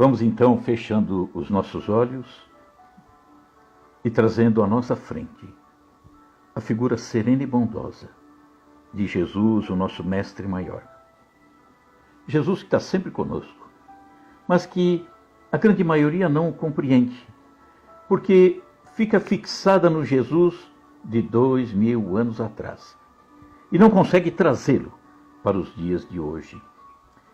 Vamos então fechando os nossos olhos e trazendo à nossa frente a figura serena e bondosa de Jesus, o nosso mestre maior. Jesus que está sempre conosco, mas que a grande maioria não o compreende, porque fica fixada no Jesus de 2000 anos atrás e não consegue trazê-lo para os dias de hoje.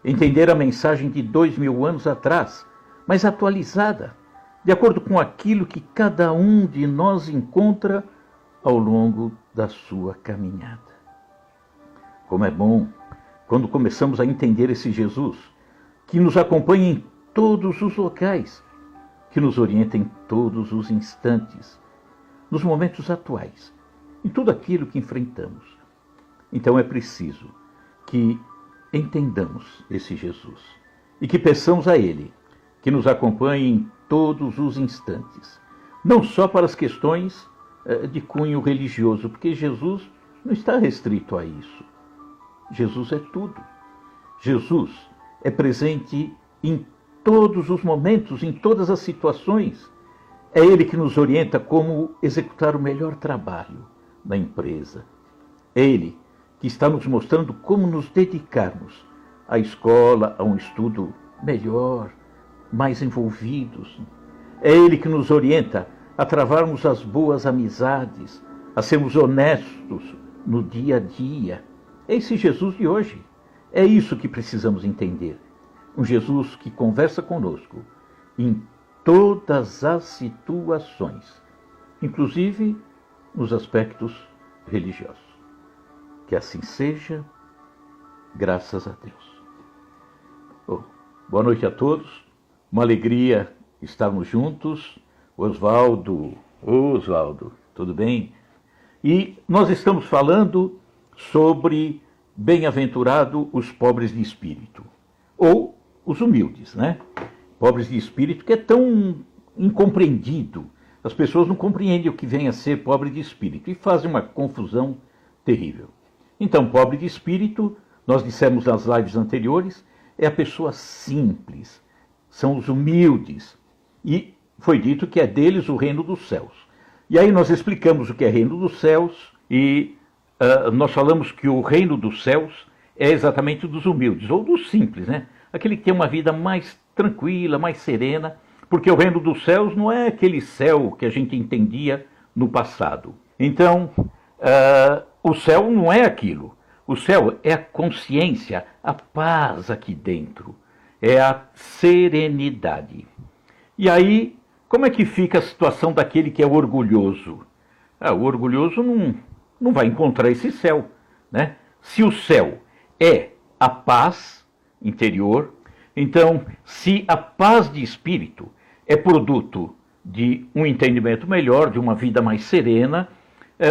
Entender a mensagem de 2000 anos atrás, mas atualizada, de acordo com aquilo que cada um de nós encontra ao longo da sua caminhada. Como é bom quando começamos a entender esse Jesus, que nos acompanha em todos os locais, que nos orienta em todos os instantes, nos momentos atuais, em tudo aquilo que enfrentamos. Então é preciso que entendamos esse Jesus e que peçamos a Ele que nos acompanhe em todos os instantes, não só para as questões de cunho religioso, porque Jesus não está restrito a isso. Jesus é tudo. Jesus é presente em todos os momentos, em todas as situações. É Ele que nos orienta como executar o melhor trabalho na empresa. É Ele que está nos mostrando como nos dedicarmos à escola, a um estudo melhor, mais envolvidos. É Ele que nos orienta a travarmos as boas amizades, a sermos honestos no dia a dia. É esse Jesus de hoje. É isso que precisamos entender. Um Jesus que conversa conosco em todas as situações, inclusive nos aspectos religiosos. Que assim seja, graças a Deus. Boa noite a todos, uma alegria estarmos juntos. Oswaldo, tudo bem? E nós estamos falando sobre bem-aventurado os pobres de espírito, ou os humildes, né? Pobres de espírito, que é tão incompreendido. As pessoas não compreendem o que vem a ser pobre de espírito e fazem uma confusão terrível. Então, pobre de espírito, nós dissemos nas lives anteriores, é a pessoa simples, são os humildes. E foi dito que é deles o reino dos céus. E aí nós explicamos o que é reino dos céus e nós falamos que o reino dos céus é exatamente dos humildes, ou dos simples, né? Aquele que tem uma vida mais tranquila, mais serena, porque o reino dos céus não é aquele céu que a gente entendia no passado. Então, o céu não é aquilo. O céu é a consciência, a paz aqui dentro, é a serenidade. E aí, como é que fica a situação daquele que é orgulhoso? O orgulhoso não vai encontrar esse céu, né? Se o céu é a paz interior, então, se a paz de espírito é produto de um entendimento melhor, de uma vida mais serena,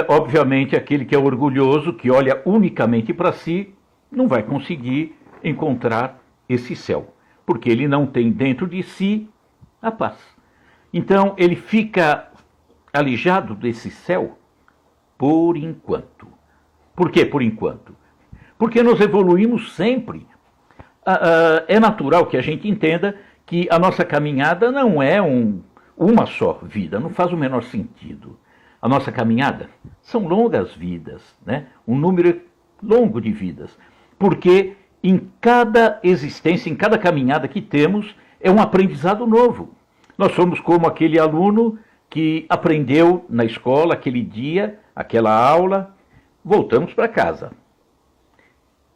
obviamente aquele que é orgulhoso, que olha unicamente para si, não vai conseguir encontrar esse céu, porque ele não tem dentro de si a paz. Então, ele fica alijado desse céu por enquanto. Por que por enquanto? Porque nós evoluímos sempre. É natural que a gente entenda que a nossa caminhada não é uma só vida, não faz o menor sentido. A nossa caminhada são longas vidas, né? Um número longo de vidas, porque em cada existência, em cada caminhada que temos, é um aprendizado novo. Nós somos como aquele aluno que aprendeu na escola aquele dia, aquela aula, voltamos para casa.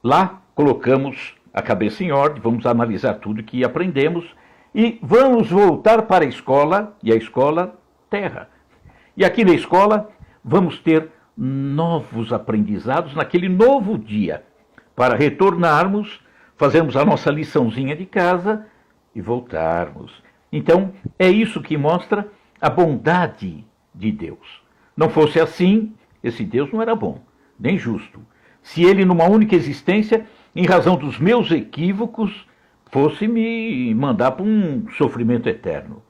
Lá colocamos a cabeça em ordem, vamos analisar tudo que aprendemos e vamos voltar para a escola, e a escola terra. E aqui na escola vamos ter novos aprendizados naquele novo dia, para retornarmos, fazermos a nossa liçãozinha de casa e voltarmos. Então, é isso que mostra a bondade de Deus. Não fosse assim, esse Deus não era bom, nem justo. Se ele, numa única existência, em razão dos meus equívocos, fosse me mandar para um sofrimento eterno.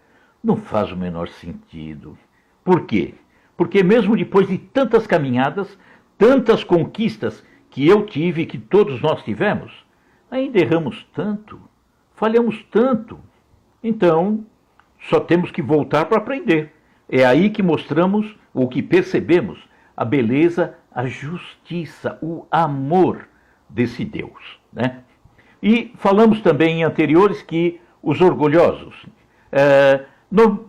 Não faz o menor sentido. Por quê? Porque mesmo depois de tantas caminhadas, tantas conquistas que eu tive e que todos nós tivemos, ainda erramos tanto, falhamos tanto. Então, só temos que voltar para aprender. É aí que mostramos, ou que percebemos, a beleza, a justiça, o amor desse Deus, né? E falamos também em anteriores que os orgulhosos,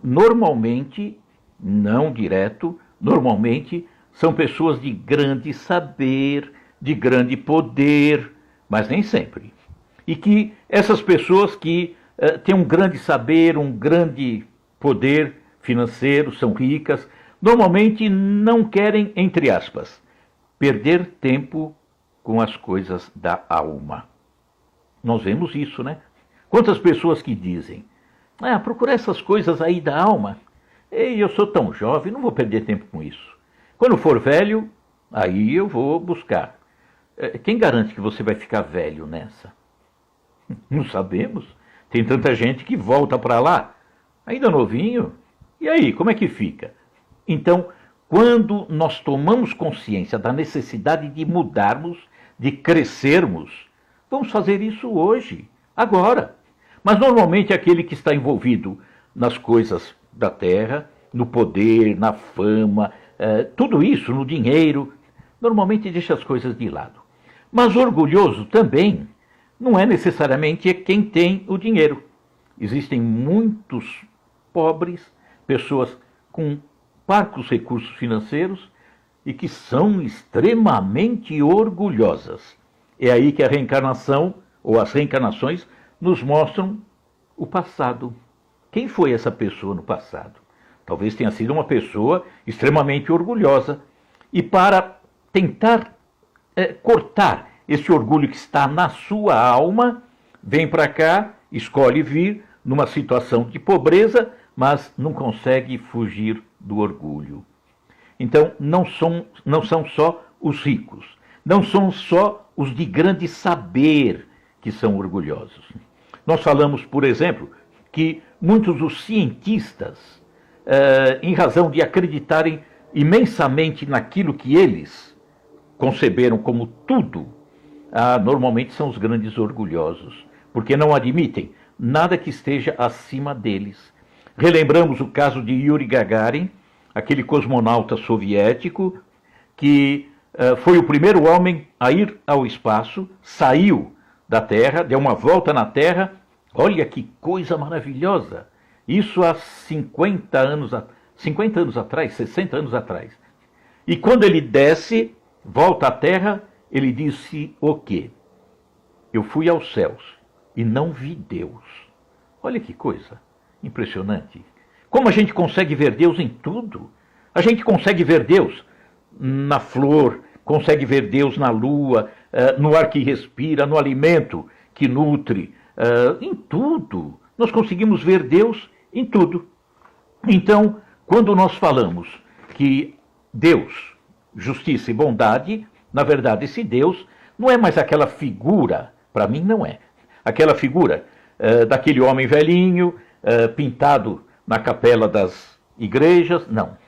normalmente, não direto, normalmente são pessoas de grande saber, de grande poder, mas nem sempre. E que essas pessoas que têm um grande saber, um grande poder financeiro, são ricas, normalmente não querem, entre aspas, perder tempo com as coisas da alma. Nós vemos isso, né? Quantas pessoas que dizem, procurar essas coisas aí da alma, ei, eu sou tão jovem, não vou perder tempo com isso. Quando for velho, aí eu vou buscar. Quem garante que você vai ficar velho nessa? Não sabemos. Tem tanta gente que volta para lá, ainda novinho. E aí, como é que fica? Então, quando nós tomamos consciência da necessidade de mudarmos, de crescermos, vamos fazer isso hoje, agora. Mas normalmente aquele que está envolvido nas coisas da terra, no poder, na fama, tudo isso, no dinheiro, normalmente deixa as coisas de lado. Mas orgulhoso também não é necessariamente quem tem o dinheiro. Existem muitos pobres, pessoas com parcos recursos financeiros e que são extremamente orgulhosas. É aí que a reencarnação, ou as reencarnações, nos mostram o passado. Quem foi essa pessoa no passado? Talvez tenha sido uma pessoa extremamente orgulhosa. E para tentar cortar esse orgulho que está na sua alma, vem para cá, escolhe vir numa situação de pobreza, mas não consegue fugir do orgulho. Então, não são só os ricos, não são só os de grande saber que são orgulhosos. Nós falamos, por exemplo, que muitos dos cientistas, em razão de acreditarem imensamente naquilo que eles conceberam como tudo, normalmente são os grandes orgulhosos, porque não admitem nada que esteja acima deles. Relembramos o caso de Yuri Gagarin, aquele cosmonauta soviético que foi o primeiro homem a ir ao espaço, saiu da Terra, deu uma volta na Terra. Olha que coisa maravilhosa! Isso há 50 anos atrás, 60 anos atrás. E quando ele desce, volta à Terra, ele disse o quê? Eu fui aos céus e não vi Deus. Olha que coisa impressionante. Como a gente consegue ver Deus em tudo? A gente consegue ver Deus na flor, consegue ver Deus na lua, no ar que respira, no alimento que nutre, em tudo. Nós conseguimos ver Deus em tudo. Então, quando nós falamos que Deus, justiça e bondade, na verdade esse Deus não é mais aquela figura, para mim não é, aquela figura daquele homem velhinho, pintado na capela das igrejas, não.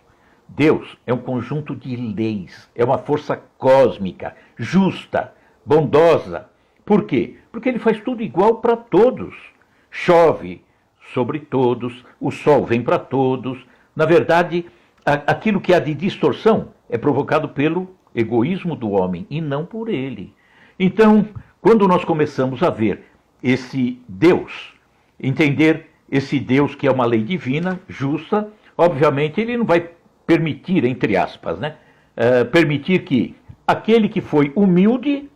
Deus é um conjunto de leis, é uma força cósmica, justa, bondosa. Por quê? Porque ele faz tudo igual para todos. Chove sobre todos, o sol vem para todos. Na verdade, aquilo que há de distorção é provocado pelo egoísmo do homem e não por ele. Então, quando nós começamos a ver esse Deus, entender esse Deus que é uma lei divina, justa, obviamente ele não vai permitir, entre aspas, né, permitir que aquele que foi humilde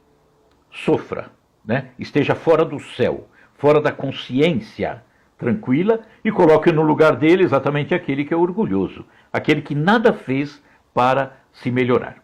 sofra, né, esteja fora do céu, fora da consciência tranquila, e coloque no lugar dele exatamente aquele que é orgulhoso, aquele que nada fez para se melhorar.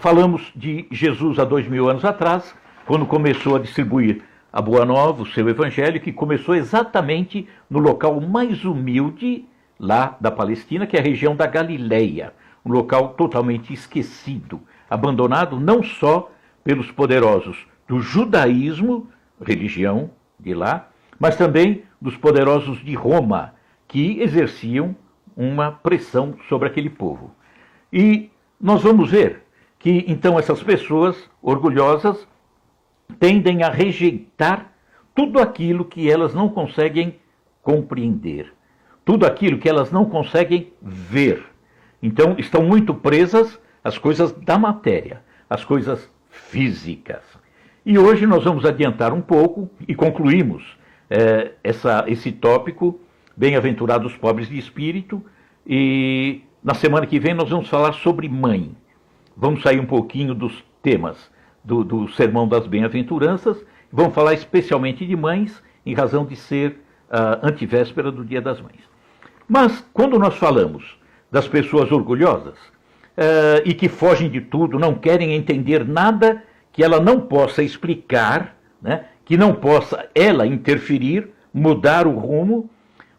Falamos de Jesus há 2000 anos atrás, quando começou a distribuir a Boa Nova, o seu evangelho, que começou exatamente no local mais humilde lá da Palestina, que é a região da Galileia, um local totalmente esquecido, abandonado não só pelos poderosos do judaísmo, religião de lá, mas também dos poderosos de Roma, que exerciam uma pressão sobre aquele povo. E nós vamos ver que então essas pessoas orgulhosas tendem a rejeitar tudo aquilo que elas não conseguem compreender. Tudo aquilo que elas não conseguem ver. Então, estão muito presas às coisas da matéria, às coisas físicas. E hoje nós vamos adiantar um pouco e concluímos esse tópico, bem-aventurados pobres de espírito, e na semana que vem nós vamos falar sobre mãe. Vamos sair um pouquinho dos temas do Sermão das Bem-aventuranças, vamos falar especialmente de mães, em razão de ser a antivéspera do Dia das Mães. Mas, quando nós falamos das pessoas orgulhosas e que fogem de tudo, não querem entender nada que ela não possa explicar, né, que não possa ela interferir, mudar o rumo.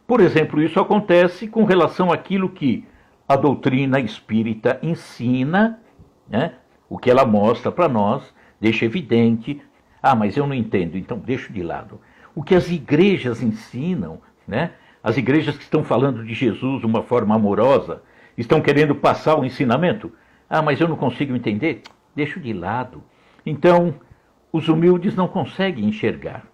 Por exemplo, isso acontece com relação àquilo que a doutrina espírita ensina, né, o que ela mostra para nós, deixa evidente. Ah, mas eu não entendo, então deixo de lado. O que as igrejas ensinam, né? As igrejas que estão falando de Jesus de uma forma amorosa, estão querendo passar o ensinamento. Ah, mas eu não consigo entender, deixo de lado. Então, os humildes não conseguem enxergar.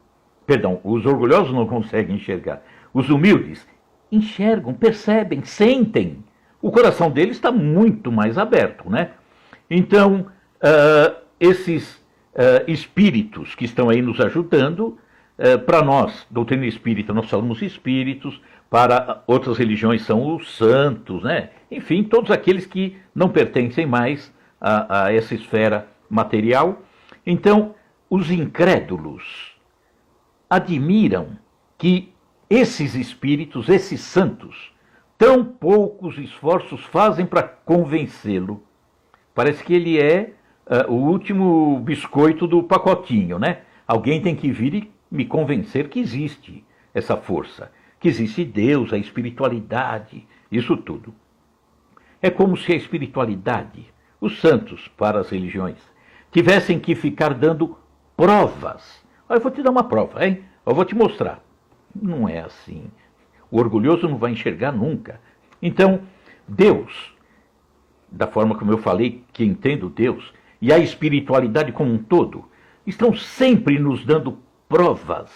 Perdão, os orgulhosos não conseguem enxergar. Os humildes enxergam, percebem, sentem. O coração deles está muito mais aberto, né? Então, esses espíritos que estão aí nos ajudando, para nós, doutrina espírita, nós falamos espíritos, para outras religiões são os santos, né? Enfim, todos aqueles que não pertencem mais a essa esfera material. Então, os incrédulos admiram que esses espíritos, esses santos, tão poucos esforços fazem para convencê-lo. Parece que ele é o último biscoito do pacotinho, né? Alguém tem que vir e me convencer que existe essa força, que existe Deus, a espiritualidade, isso tudo. É como se a espiritualidade, os santos para as religiões, tivessem que ficar dando provas. Eu vou te dar uma prova, hein? Eu vou te mostrar. Não é assim. O orgulhoso não vai enxergar nunca. Então, Deus, da forma como eu falei, que entendo Deus, e a espiritualidade como um todo, estão sempre nos dando provas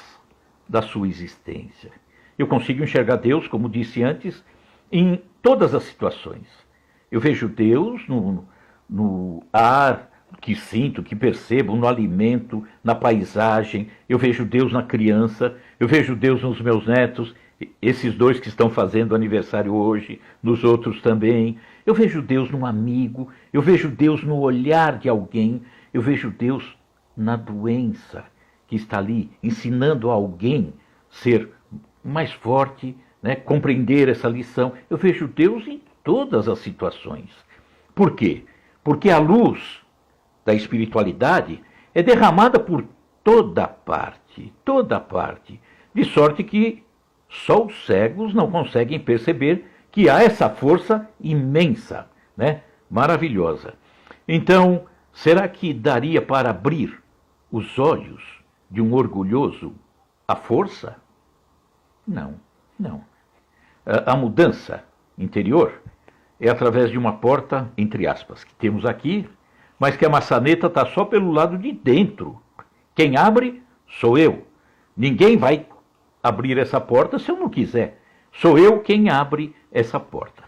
da sua existência. Eu consigo enxergar Deus, como disse antes, em todas as situações. Eu vejo Deus no ar que sinto, que percebo, no alimento, na paisagem. Eu vejo Deus na criança, eu vejo Deus nos meus netos, esses dois que estão fazendo aniversário hoje, nos outros também. Eu vejo Deus num amigo, eu vejo Deus no olhar de alguém, eu vejo Deus na doença que está ali, ensinando a alguém ser mais forte, né, compreender essa lição. Eu vejo Deus em todas as situações. Por quê? Porque a luz da espiritualidade é derramada por toda parte, de sorte que só os cegos não conseguem perceber que há essa força imensa, né, maravilhosa. Então, será que daria para abrir os olhos de um orgulhoso à força? Não, não. A mudança interior é através de uma porta, entre aspas, que temos aqui, mas que a maçaneta está só pelo lado de dentro. Quem abre sou eu. Ninguém vai abrir essa porta se eu não quiser. Sou eu quem abre essa porta.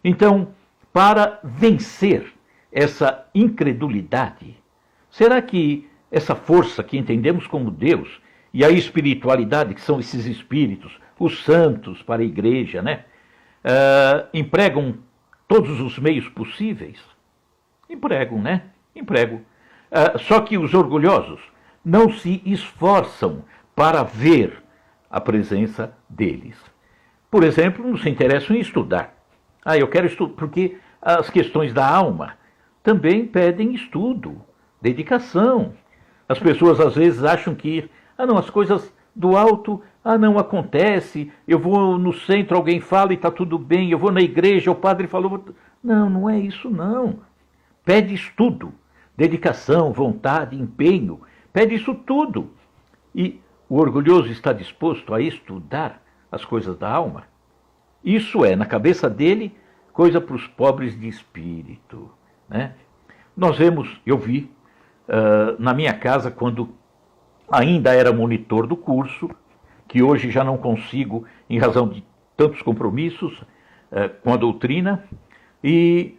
Então, para vencer essa incredulidade, será que essa força que entendemos como Deus e a espiritualidade, que são esses espíritos, os santos para a igreja, né, empregam todos os meios possíveis? Empregam, né? Empregam. Só que os orgulhosos não se esforçam para ver a presença deles. Por exemplo, não se interessam em estudar. Eu quero estudar, porque as questões da alma também pedem estudo, dedicação. As pessoas às vezes acham que, não, as coisas do alto, não acontece, eu vou no centro, alguém fala e está tudo bem, eu vou na igreja, o padre falou... Não, não é isso não. Pede estudo, dedicação, vontade, empenho, pede isso tudo. E o orgulhoso está disposto a estudar as coisas da alma? Isso é, na cabeça dele, coisa para os pobres de espírito, né? Nós vemos, eu vi, na minha casa, quando ainda era monitor do curso, que hoje já não consigo em razão de tantos compromissos com a doutrina. E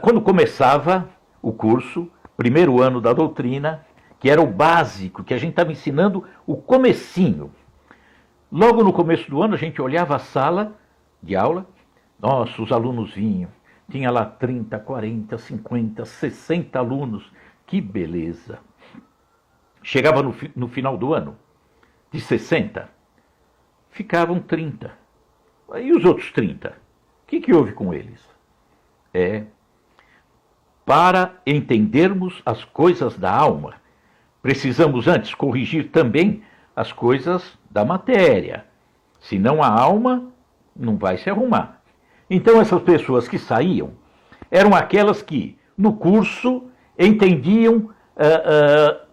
quando começava o curso, primeiro ano da doutrina, que era o básico, que a gente estava ensinando o comecinho. Logo no começo do ano a gente olhava a sala de aula, nossa, os alunos vinham, tinha lá 30, 40, 50, 60 alunos, que beleza. Chegava no final do ano, de 60, ficavam 30. E os outros 30? O que houve com eles? Para entendermos as coisas da alma, precisamos antes corrigir também as coisas da matéria. Senão a alma não vai se arrumar. Então essas pessoas que saíam eram aquelas que, no curso, entendiam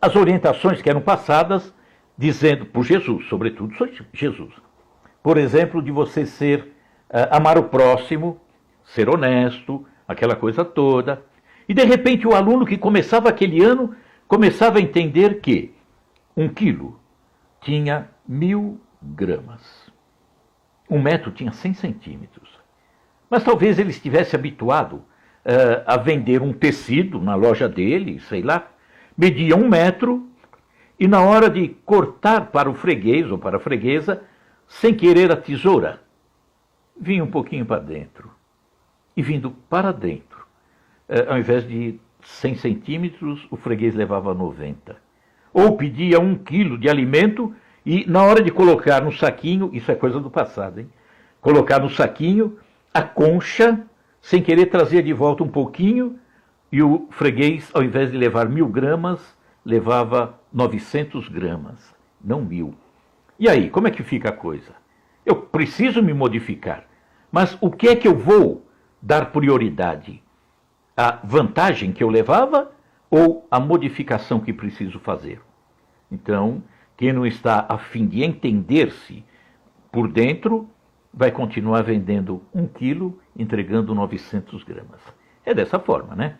as orientações que eram passadas, dizendo por Jesus, sobretudo Jesus. Por exemplo, de você amar o próximo, ser honesto, aquela coisa toda. E de repente o aluno que começava aquele ano começava a entender que 1 quilo tinha 1000 gramas. 1 metro tinha 100 centímetros. Mas talvez ele estivesse habituado a vender um tecido na loja dele, sei lá, media 1 metro e na hora de cortar para o freguês ou para a freguesa, sem querer a tesoura, vinha um pouquinho para dentro. E vindo para dentro, ao invés de 100 centímetros, o freguês levava 90. Ou pedia 1 quilo de alimento e na hora de colocar no saquinho, isso é coisa do passado, hein? Colocar no saquinho, a concha, sem querer trazia de volta um pouquinho, e o freguês, ao invés de levar 1000 gramas, levava 900 gramas, não 1000. E aí, como é que fica a coisa? Eu preciso me modificar, mas o que é que eu vou dar prioridade? A vantagem que eu levava ou a modificação que preciso fazer? Então, quem não está a fim de entender-se por dentro, vai continuar vendendo 1 quilo, entregando 900 gramas. É dessa forma, né?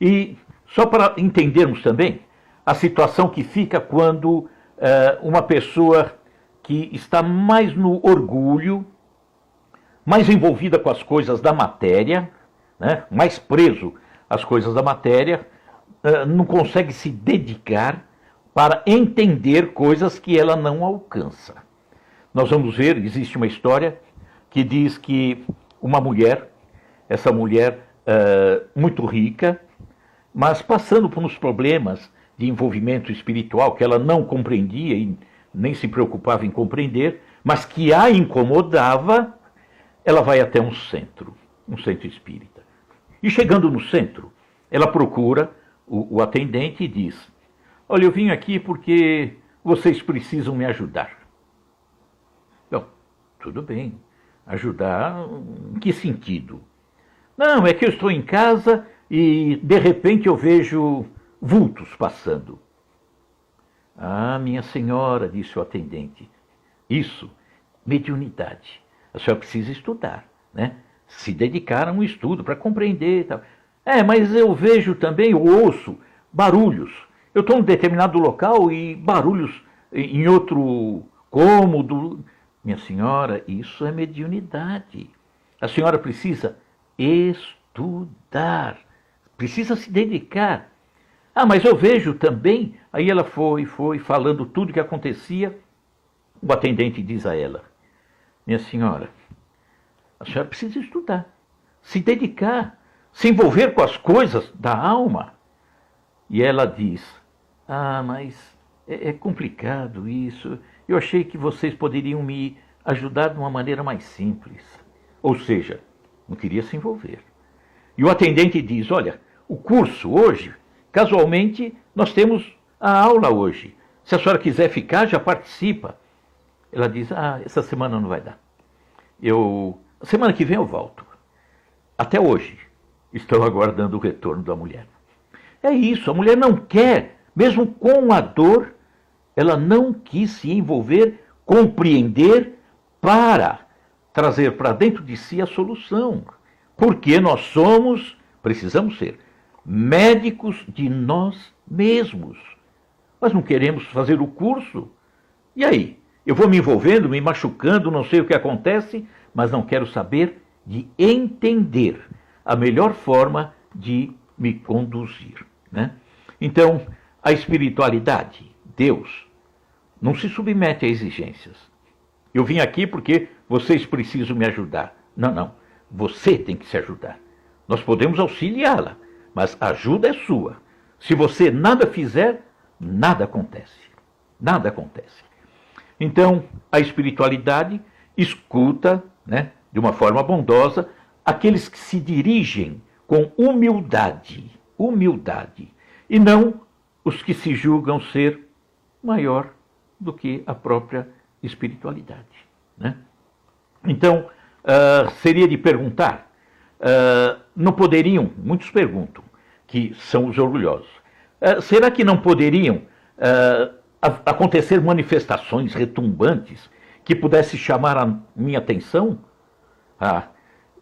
E só para entendermos também a situação que fica quando uma pessoa que está mais no orgulho, mais envolvida com as coisas da matéria, né? Mais preso às coisas da matéria, não consegue se dedicar para entender coisas que ela não alcança. Nós vamos ver, existe uma história que diz que uma mulher, essa mulher muito rica, mas passando por uns problemas de envolvimento espiritual que ela não compreendia e nem se preocupava em compreender, mas que a incomodava, ela vai até um centro espírita. E chegando no centro, ela procura o atendente e diz: olha, eu vim aqui porque vocês precisam me ajudar. Bom, tudo bem. Ajudar em que sentido? Não, é que eu estou em casa e de repente eu vejo vultos passando. Ah, minha senhora, disse o atendente, isso, mediunidade. A senhora precisa estudar, né? Se dedicar a um estudo para compreender e tal. Mas eu vejo também, eu ouço barulhos. Eu estou em um determinado local e barulhos em outro cômodo. Minha senhora, isso é mediunidade. A senhora precisa estudar, precisa se dedicar. Ah, mas eu vejo também. Aí ela foi falando tudo o que acontecia. O atendente diz a ela: minha senhora, a senhora precisa estudar, se dedicar, se envolver com as coisas da alma. E ela diz: ah, mas é complicado isso. Eu achei que vocês poderiam me ajudar de uma maneira mais simples. Ou seja, não queria se envolver. E o atendente diz: olha, o curso hoje, casualmente, nós temos a aula hoje. Se a senhora quiser ficar, já participa. Ela diz: ah, essa semana não vai dar. Semana que vem eu volto. Até hoje, estou aguardando o retorno da mulher. É isso, a mulher não quer, mesmo com a dor, ela não quis se envolver, compreender, para trazer para dentro de si a solução. Porque nós precisamos ser médicos de nós mesmos. Nós não queremos fazer o curso. E aí? Eu vou me envolvendo, me machucando, não sei o que acontece, mas não quero saber de entender a melhor forma de me conduzir, né? Então, a espiritualidade, Deus, não se submete a exigências. Eu vim aqui porque vocês precisam me ajudar. Não, não. Você tem que se ajudar. Nós podemos auxiliá-la, mas a ajuda é sua. Se você nada fizer, nada acontece. Nada acontece. Então, a espiritualidade escuta, né, de uma forma bondosa, aqueles que se dirigem com humildade, e não os que se julgam ser maior do que a própria espiritualidade, né? Então, seria de perguntar, não poderiam, muitos perguntam, que são os orgulhosos, será que não poderiam acontecer manifestações retumbantes que pudesse chamar a minha atenção?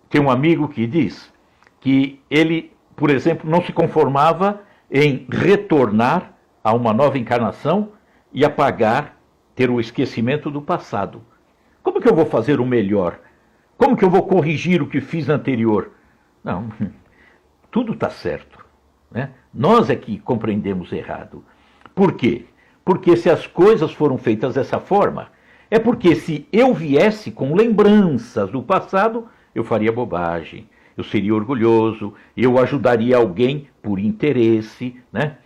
Tem um amigo que diz que ele, por exemplo, não se conformava em retornar a uma nova encarnação e apagar, ter o esquecimento do passado. Como que eu vou fazer o melhor? Como que eu vou corrigir o que fiz anterior? Não, tudo está certo, né? Nós é que compreendemos errado. Por quê? Porque se as coisas foram feitas dessa forma, é porque se eu viesse com lembranças do passado, eu faria bobagem, eu seria orgulhoso, eu ajudaria alguém por interesse, né?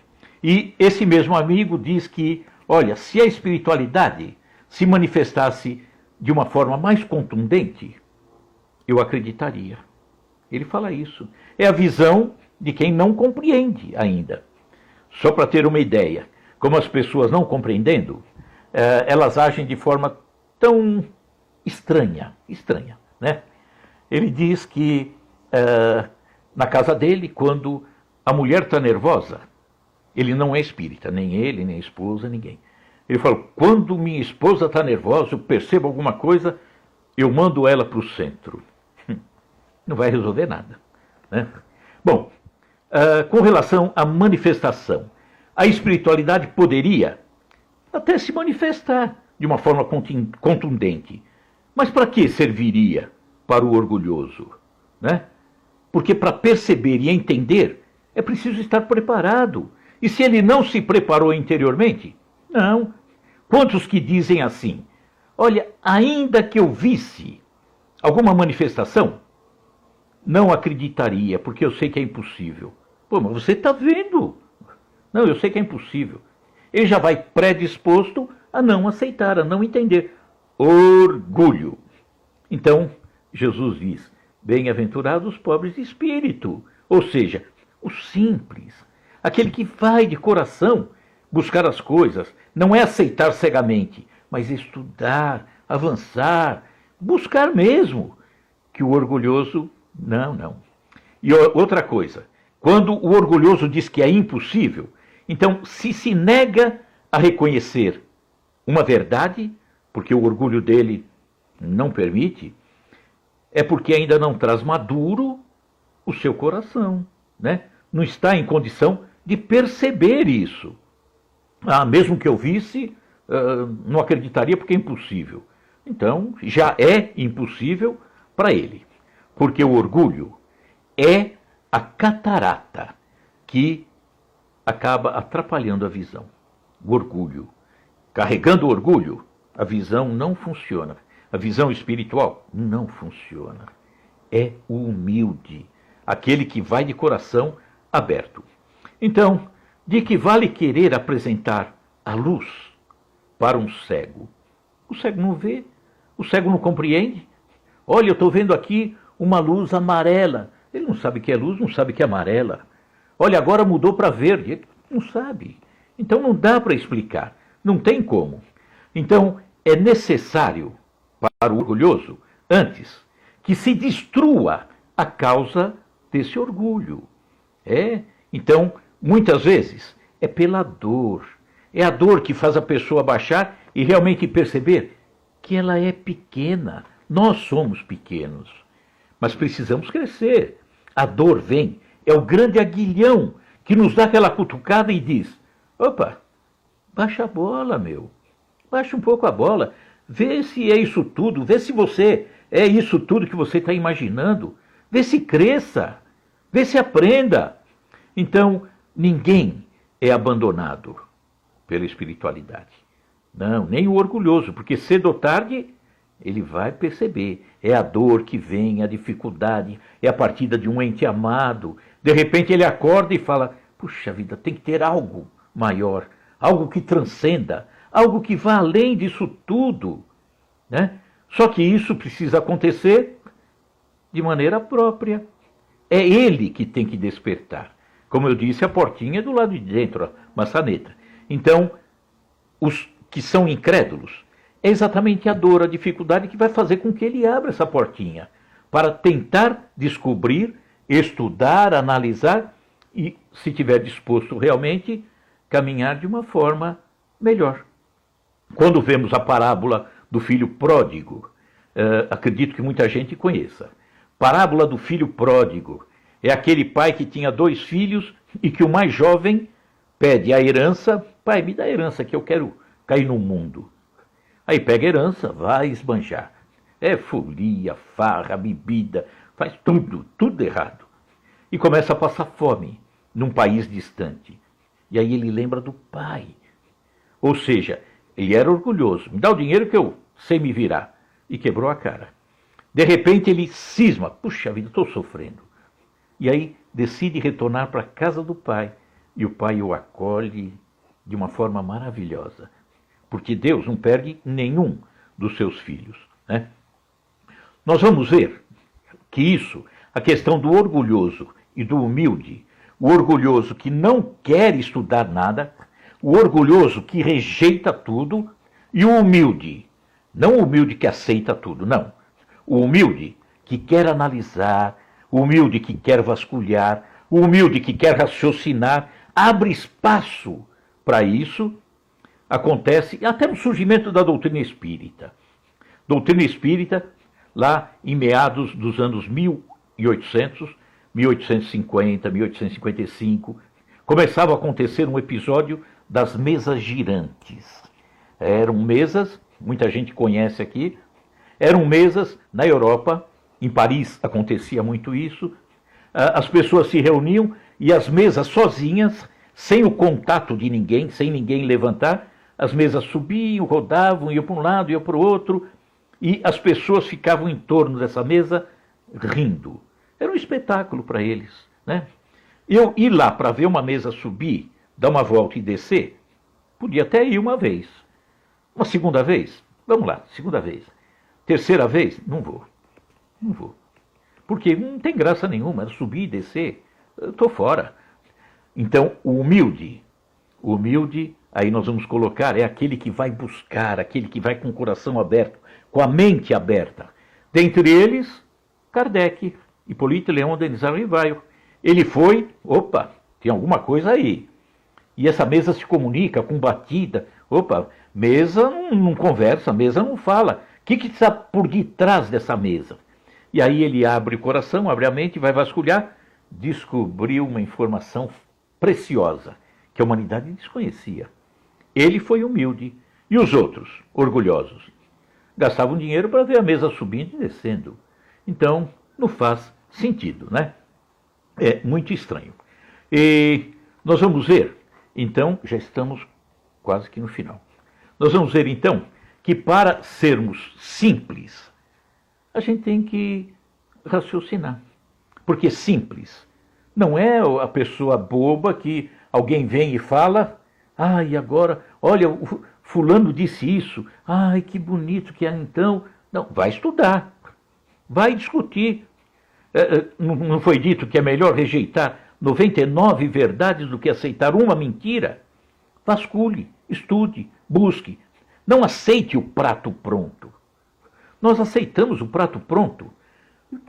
E esse mesmo amigo diz que, olha, se a espiritualidade se manifestasse de uma forma mais contundente, eu acreditaria. Ele fala isso. É a visão de quem não compreende ainda. Só para ter uma ideia, como as pessoas não compreendendo, elas agem de forma tão estranha, né? Ele diz que na casa dele, quando a mulher está nervosa, ele não é espírita, nem ele, nem a esposa, ninguém. Ele fala, quando minha esposa está nervosa, eu percebo alguma coisa, eu mando ela para o centro. Não vai resolver nada, né? Bom, com relação à manifestação, a espiritualidade poderia até se manifestar de uma forma contundente. Mas para que serviria para o orgulhoso, né? Porque para perceber e entender é preciso estar preparado. E se ele não se preparou interiormente? Não. Quantos que dizem assim, olha, ainda que eu visse alguma manifestação, não acreditaria, porque eu sei que é impossível. Pô, mas você está vendo. Não, eu sei que é impossível. Ele já vai predisposto a não aceitar, a não entender. Orgulho. Então, Jesus diz, bem-aventurados os pobres de espírito. Ou seja, o simples, aquele que vai de coração buscar as coisas, não é aceitar cegamente, mas estudar, avançar, buscar mesmo, que o orgulhoso, não. E outra coisa, quando o orgulhoso diz que é impossível, então se nega a reconhecer uma verdade, porque o orgulho dele não permite, é porque ainda não traz maduro o seu coração, né? Não está em condição de perceber isso. Mesmo que eu visse, não acreditaria porque é impossível. Então, já é impossível para ele. Porque o orgulho é a catarata que acaba atrapalhando a visão. O orgulho. Carregando o orgulho, a visão não funciona. A visão espiritual não funciona. É o humilde, aquele que vai de coração aberto. Então, de que vale querer apresentar a luz para um cego? O cego não vê, o cego não compreende. Olha, eu estou vendo aqui uma luz amarela. Ele não sabe que é luz, não sabe que é amarela. Olha, agora mudou para verde. Ele não sabe. Então não dá para explicar. Não tem como. Então é necessário para o orgulhoso, antes, que se destrua a causa desse orgulho. Então, muitas vezes, é pela dor. É a dor que faz a pessoa baixar e realmente perceber que ela é pequena. Nós somos pequenos, mas precisamos crescer. A dor vem, é o grande aguilhão que nos dá aquela cutucada e diz, opa, baixa a bola, meu. Baixa um pouco a bola. Vê se é isso tudo, vê se você é isso tudo que você está imaginando. Vê se cresça, vê se aprenda. Então, ninguém é abandonado pela espiritualidade. Não, nem o orgulhoso, porque cedo ou tarde ele vai perceber. É a dor que vem, a dificuldade, é a partida de um ente amado. De repente ele acorda e fala, puxa vida, tem que ter algo maior, algo que transcenda, algo que vá além disso tudo, né? Só que isso precisa acontecer de maneira própria. É ele que tem que despertar. Como eu disse, a portinha é do lado de dentro, a maçaneta. Então, os que são incrédulos, é exatamente a dor, a dificuldade que vai fazer com que ele abra essa portinha, para tentar descobrir, estudar, analisar e, se tiver disposto realmente, caminhar de uma forma melhor. Quando vemos a parábola do filho pródigo, acredito que muita gente conheça. Parábola do filho pródigo é aquele pai que tinha 2 filhos e que o mais jovem pede a herança. Pai, me dá a herança que eu quero cair no mundo. Aí pega a herança, vai esbanjar. É folia, farra, bebida, faz tudo errado. E começa a passar fome num país distante. E aí ele lembra do pai. Ou seja, ele era orgulhoso. Me dá o dinheiro que eu sei me virar. E quebrou a cara. De repente ele cisma. Puxa vida, estou sofrendo. E aí decide retornar para a casa do pai. E o pai o acolhe de uma forma maravilhosa. Porque Deus não perde nenhum dos seus filhos, né? Nós vamos ver que isso, a questão do orgulhoso e do humilde, o orgulhoso que não quer estudar nada, o orgulhoso que rejeita tudo, e o humilde, não o humilde que aceita tudo, não. O humilde que quer analisar, o humilde que quer vasculhar, o humilde que quer raciocinar, abre espaço para isso. Acontece até no surgimento da doutrina espírita. Doutrina espírita, lá em meados dos anos 1800, 1850, 1855, começava a acontecer um episódio das mesas girantes. Eram mesas, muita gente conhece aqui, eram mesas na Europa, em Paris acontecia muito isso, as pessoas se reuniam e as mesas sozinhas, sem o contato de ninguém, sem ninguém levantar, as mesas subiam, rodavam, iam para um lado, iam para o outro, e as pessoas ficavam em torno dessa mesa rindo. Era um espetáculo para eles, né? Eu ir lá para ver uma mesa subir, dar uma volta e descer, podia até ir uma vez. Uma segunda vez? Vamos lá, segunda vez. Terceira vez? Não vou. Não vou. Porque não tem graça nenhuma, subir e descer. Eu estou fora. Então, o humilde, aí nós vamos colocar, é aquele que vai buscar, aquele que vai com o coração aberto, com a mente aberta. Dentre eles, Kardec, Hipólito Leão Denis Rivaio. Ele foi, opa, tem alguma coisa aí. E essa mesa se comunica com batida. Opa, mesa não conversa, mesa não fala. O que está por detrás dessa mesa? E aí ele abre o coração, abre a mente, vai vasculhar, descobriu uma informação preciosa que a humanidade desconhecia. Ele foi humilde. E os outros, orgulhosos, gastavam dinheiro para ver a mesa subindo e descendo. Então, não faz sentido, né? É muito estranho. E nós vamos ver, então, já estamos quase que no final. Nós vamos ver, então, que para sermos simples, a gente tem que raciocinar. Porque simples não é a pessoa boba que alguém vem e fala, e agora, olha, o fulano disse isso, que bonito que é então. Não, vai estudar, vai discutir. Não foi dito que é melhor rejeitar 99 verdades do que aceitar uma mentira? Vasculhe, estude, busque. Não aceite o prato pronto. Nós aceitamos o prato pronto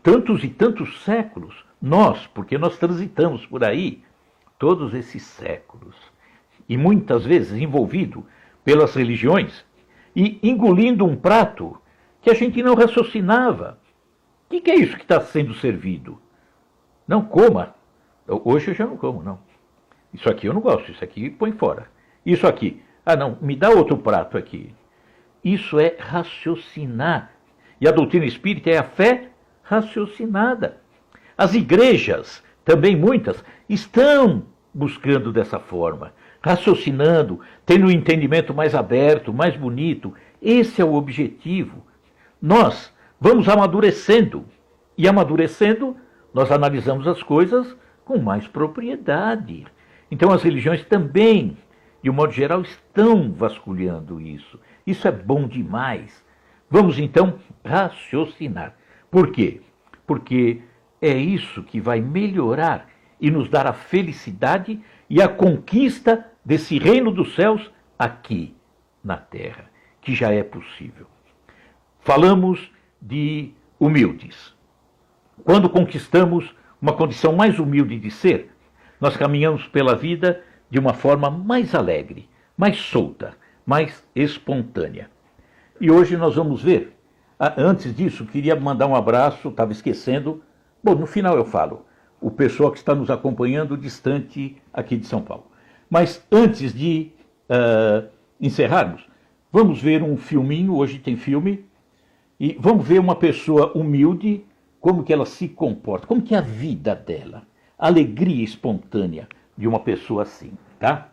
tantos e tantos séculos. Nós, porque nós transitamos por aí todos esses séculos. E muitas vezes envolvido pelas religiões e engolindo um prato que a gente não raciocinava. O que é isso que está sendo servido? Não coma. Hoje eu já não como, não. Isso aqui eu não gosto, isso aqui põe fora. Isso aqui, não, me dá outro prato aqui. Isso é raciocinar. E a doutrina espírita é a fé raciocinada. As igrejas, também muitas, estão buscando dessa forma, raciocinando, tendo um entendimento mais aberto, mais bonito. Esse é o objetivo. Nós vamos amadurecendo. E amadurecendo, nós analisamos as coisas com mais propriedade. Então as religiões também, de um modo geral, estão vasculhando isso. Isso é bom demais. Vamos então raciocinar. Por quê? Porque é isso que vai melhorar e nos dar a felicidade e a conquista desse reino dos céus aqui na terra, que já é possível. Falamos de humildes. Quando conquistamos uma condição mais humilde de ser, nós caminhamos pela vida de uma forma mais alegre, mais solta, mais espontânea. E hoje nós vamos ver. Antes disso, queria mandar um abraço, estava esquecendo. Bom, no final eu falo. O pessoal que está nos acompanhando distante aqui de São Paulo. Mas antes de encerrarmos, vamos ver um filminho, hoje tem filme, e vamos ver uma pessoa humilde, como que ela se comporta, como que é a vida dela, a alegria espontânea de uma pessoa assim, tá?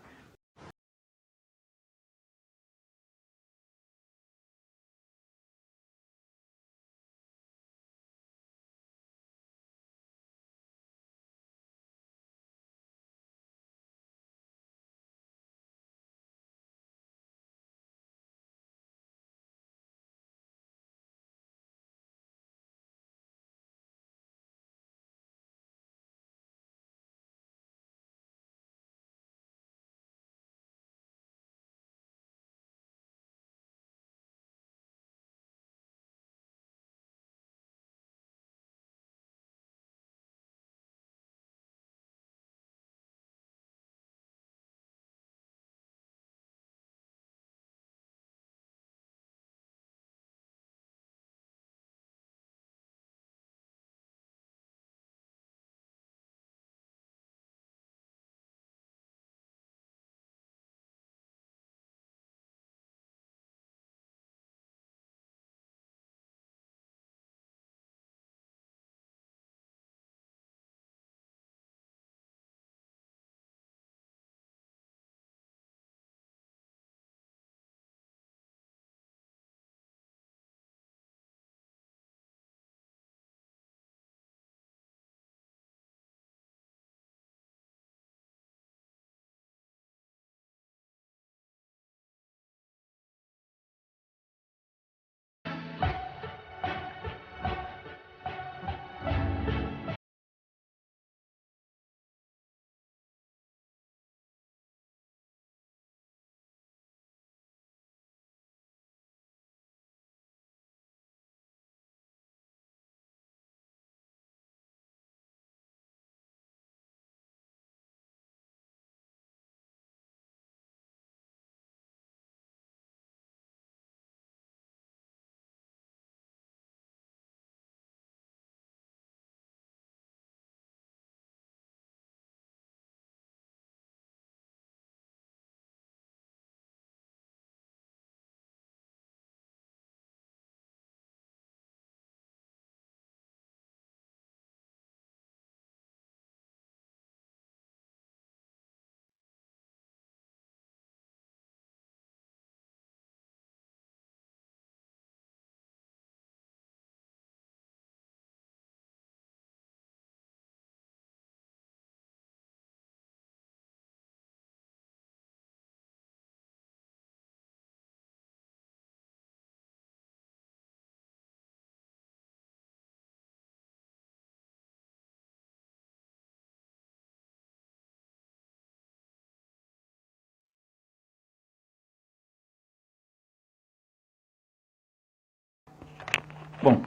Bom,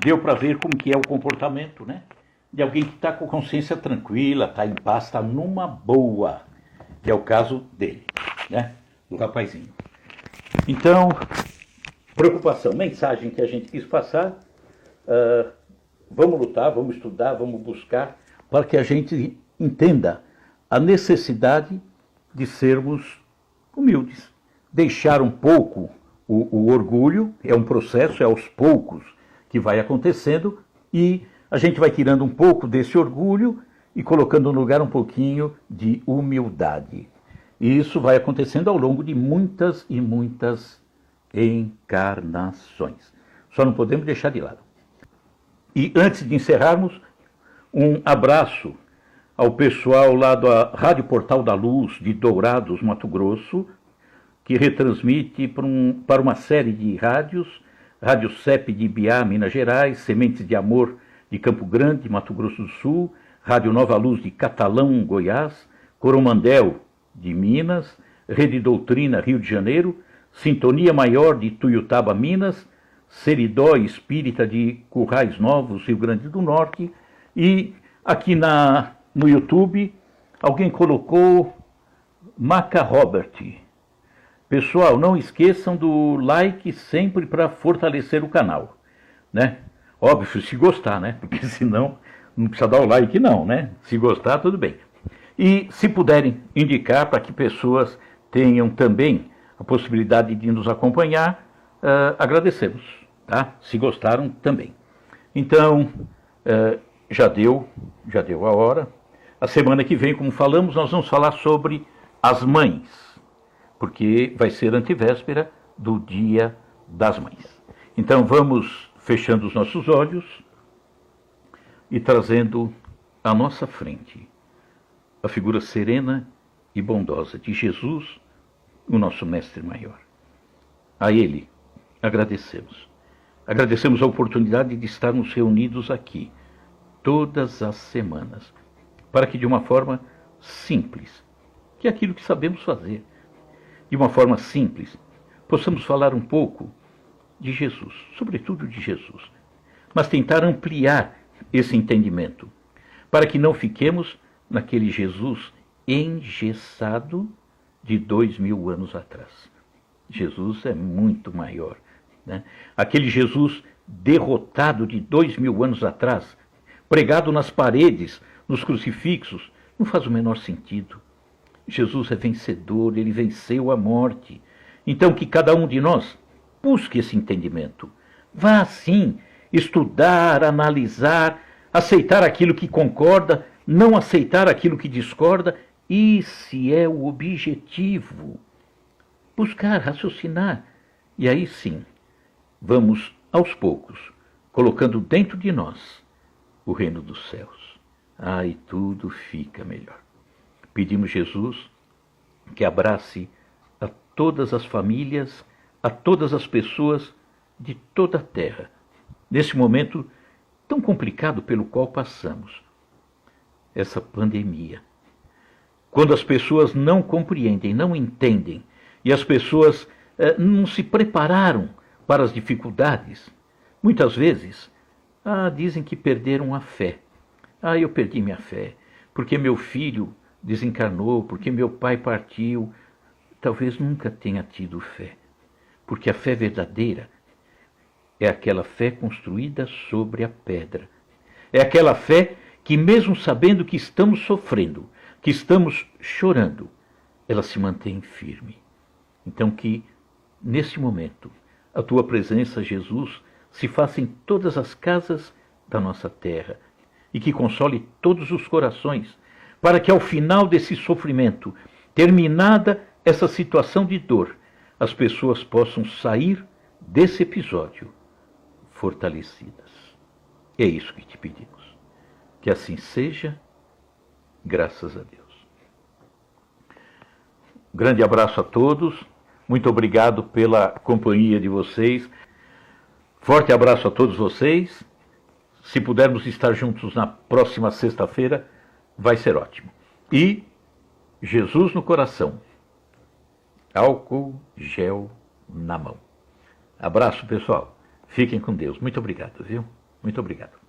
deu para ver como que é o comportamento, né? De alguém que está com consciência tranquila, está em paz, está numa boa, que é o caso dele, né? Do rapazinho. Então, preocupação, mensagem que a gente quis passar, vamos lutar, vamos estudar, vamos buscar, para que a gente entenda a necessidade de sermos humildes, deixar um pouco o orgulho é um processo, é aos poucos que vai acontecendo, e a gente vai tirando um pouco desse orgulho e colocando no lugar um pouquinho de humildade. E isso vai acontecendo ao longo de muitas e muitas encarnações. Só não podemos deixar de lado. E antes de encerrarmos, um abraço ao pessoal lá da Rádio Portal da Luz de Dourados, Mato Grosso, que retransmite para uma série de rádios, Rádio CEP de Ibiá, Minas Gerais, Sementes de Amor de Campo Grande, Mato Grosso do Sul, Rádio Nova Luz de Catalão, Goiás, Coromandel de Minas, Rede Doutrina, Rio de Janeiro, Sintonia Maior de Tuiutaba, Minas, Seridó Espírita de Currais Novos, Rio Grande do Norte, e aqui no YouTube alguém colocou Maca Robert. Pessoal, não esqueçam do like sempre para fortalecer o canal, né? Óbvio, se gostar, né? Porque senão não precisa dar o like não, né? Se gostar, tudo bem. E se puderem indicar para que pessoas tenham também a possibilidade de nos acompanhar, agradecemos, tá? Se gostaram também. Então, já deu a hora. A semana que vem, como falamos, nós vamos falar sobre as mães, porque vai ser antevéspera do Dia das Mães. Então vamos fechando os nossos olhos e trazendo à nossa frente a figura serena e bondosa de Jesus, o nosso Mestre Maior. A Ele agradecemos. Agradecemos a oportunidade de estarmos reunidos aqui todas as semanas, para que de uma forma simples, que é aquilo que sabemos fazer, de uma forma simples, possamos falar um pouco de Jesus, sobretudo de Jesus, mas tentar ampliar esse entendimento, para que não fiquemos naquele Jesus engessado de 2000 anos atrás. Jesus é muito maior, né? Aquele Jesus derrotado de 2000 anos atrás, pregado nas paredes, nos crucifixos, não faz o menor sentido. Jesus é vencedor, ele venceu a morte. Então que cada um de nós busque esse entendimento. Vá sim estudar, analisar, aceitar aquilo que concorda, não aceitar aquilo que discorda. Esse é o objetivo. Buscar, raciocinar. E aí sim, vamos aos poucos, colocando dentro de nós o reino dos céus. E tudo fica melhor. Pedimos Jesus que abrace a todas as famílias, a todas as pessoas de toda a terra, nesse momento tão complicado pelo qual passamos, essa pandemia. Quando as pessoas não compreendem, não entendem, e as pessoas não se prepararam para as dificuldades, muitas vezes dizem que perderam a fé. Eu perdi minha fé, porque meu filho desencarnou, porque meu pai partiu. Talvez nunca tenha tido fé, porque a fé verdadeira é aquela fé construída sobre a pedra. É aquela fé que, mesmo sabendo que estamos sofrendo, que estamos chorando, ela se mantém firme. Então que, nesse momento, a tua presença, Jesus, se faça em todas as casas da nossa terra, e que console todos os corações, para que ao final desse sofrimento, terminada essa situação de dor, as pessoas possam sair desse episódio fortalecidas. É isso que te pedimos. Que assim seja, graças a Deus. Grande abraço a todos, muito obrigado pela companhia de vocês. Forte abraço a todos vocês. Se pudermos estar juntos na próxima sexta-feira, vai ser ótimo. E Jesus no coração, álcool gel na mão. Abraço, pessoal. Fiquem com Deus. Muito obrigado, viu? Muito obrigado.